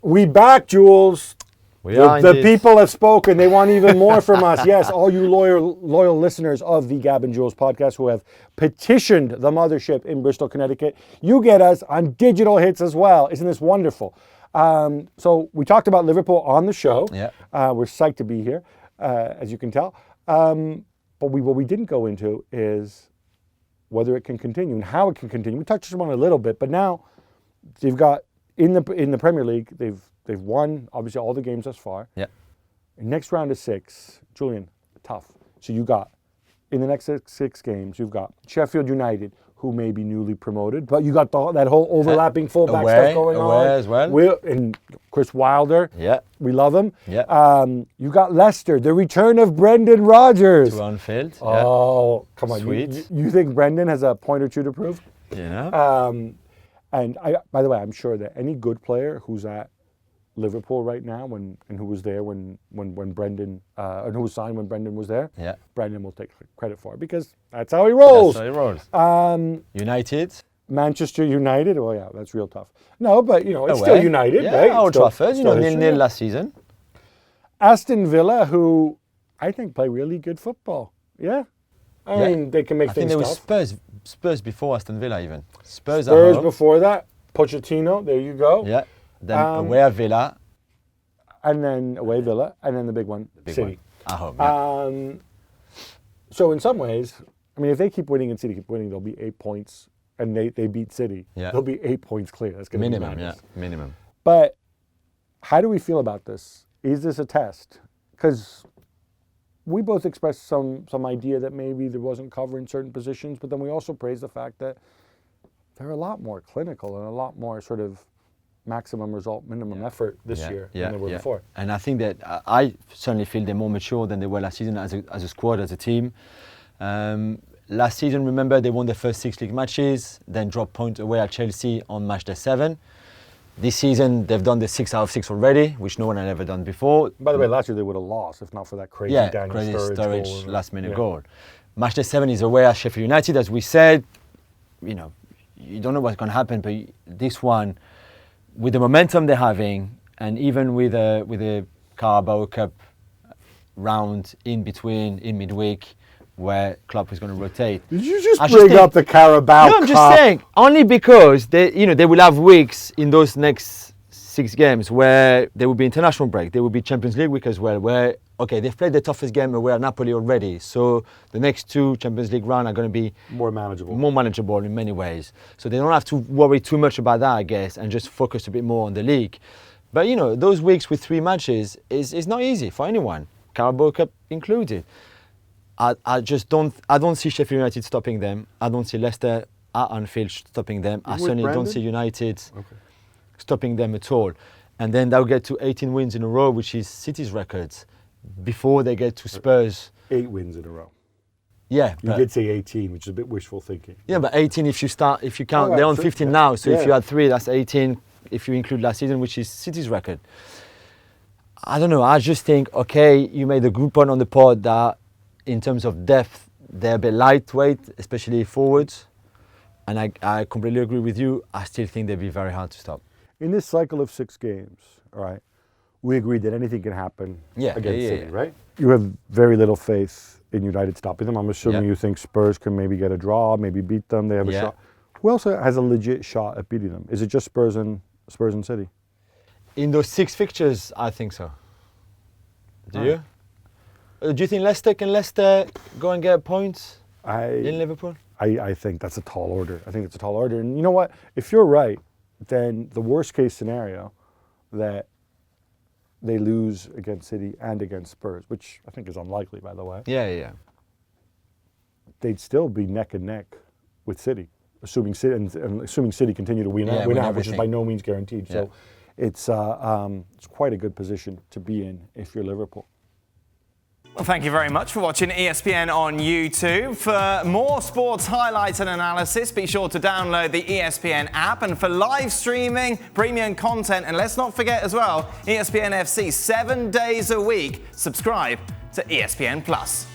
We back, Jules. The people have spoken. They want even more from us. Yes, all you loyal listeners of the Gab and Jules podcast who have petitioned the mothership in Bristol, Connecticut. You get us on digital hits as well. Isn't this wonderful? So we talked about Liverpool on the show. Yeah. We're psyched to be here, as you can tell. But what we didn't go into is whether it can continue and how it can continue. We touched on it a little bit, but now they've got in the Premier League, they've won obviously all the games thus far. Yeah. Next round of 6, Julien, tough. So you got in the next six games, you've got Sheffield United, who may be newly promoted, but you got that whole overlapping fullback stuff going on. As well. And Chris Wilder. Yeah. We love him. Yeah. You got Leicester, the return of Brendan Rodgers. To Anfield. Oh, come on. Sweet. You think Brendan has a point or two to prove? You know. And by the way, I'm sure that any good player who's at Liverpool right now and who was there when Brendan and who was signed when Brendan was there, Brendan will take credit for it because that's how he rolls. That's how he rolls. United. Manchester United. Oh yeah, that's real tough. No, but it's still United, right? Old Trafford, 0-0 last season. Aston Villa, who I think play really good football. Yeah. I mean, they can make things tough. I think there was Spurs before Aston Villa even. Spurs before that. Pochettino, there you go. Yeah. Then away at Villa. And then away Villa. And then the big one, City. At home, yeah. So in some ways, I mean, if they keep winning and City keep winning, they'll be 8 points. And they beat City. Yeah. They'll be 8 points clear. That's going to be minimum, minimum. But how do we feel about this? Is this a test? Because we both expressed some idea that maybe there wasn't cover in certain positions, but then we also praised the fact that they're a lot more clinical and a lot more sort of maximum result, minimum effort this year than they were before. And I think that I certainly feel they're more mature than they were last season as a squad, as a team. Last season, remember, they won their first 6 league matches, then dropped points away at Chelsea on match day 7. This season, they've done the 6 out of 6 already, which no one had ever done before. By the way, last year they would have lost if not for that crazy Daniel Sturridge last-minute goal. Match day 7 is away at Sheffield United, as we said. You don't know what's going to happen, but this one, with the momentum they're having, and even with a Carabao Cup round in midweek, where Klopp is going to rotate. Did you just bring up the Carabao Cup? No, I'm just saying, only because they will have weeks in those next 6 games where there will be international break. There will be Champions League week as well, where they've played the toughest game away at Napoli already. So the next 2 Champions League rounds are going to be more manageable in many ways. So they don't have to worry too much about that, I guess, and just focus a bit more on the league. But those weeks with 3 matches is not easy for anyone, Carabao Cup included. I don't see Sheffield United stopping them. I don't see Leicester at Anfield stopping them. I certainly don't see United stopping them at all. And then they'll get to 18 wins in a row, which is City's records, before they get to Spurs. 8 wins in a row. Yeah. You did say 18, which is a bit wishful thinking. Yeah, but 18 if you count, they're on 15 now. So if you add 3, that's 18 if you include last season, which is City's record. I don't know. I just think, you made a good point on the pod that in terms of depth, they're a bit lightweight, especially forwards. And I completely agree with you. I still think they'd be very hard to stop. In this cycle of 6 games, all right, we agreed that anything can happen against City, right? You have very little faith in United stopping them. I'm assuming you think Spurs can maybe get a draw, maybe beat them. They have a shot. Who else has a legit shot at beating them? Is it just Spurs and City? In those 6 fixtures, I think so. Do you? Do you think Leicester can go and get points in Liverpool? I think that's a tall order. And you know what? If you're right, then the worst case scenario that they lose against City and against Spurs, which I think is unlikely, by the way. Yeah. They'd still be neck and neck with City, assuming City continue to win out, which is by no means guaranteed. So it's quite a good position to be in if you're Liverpool. Well, thank you very much for watching ESPN on YouTube. For more sports highlights and analysis, be sure to download the ESPN app. And for live streaming, premium content, and let's not forget as well, ESPN FC 7 days a week. Subscribe to ESPN Plus.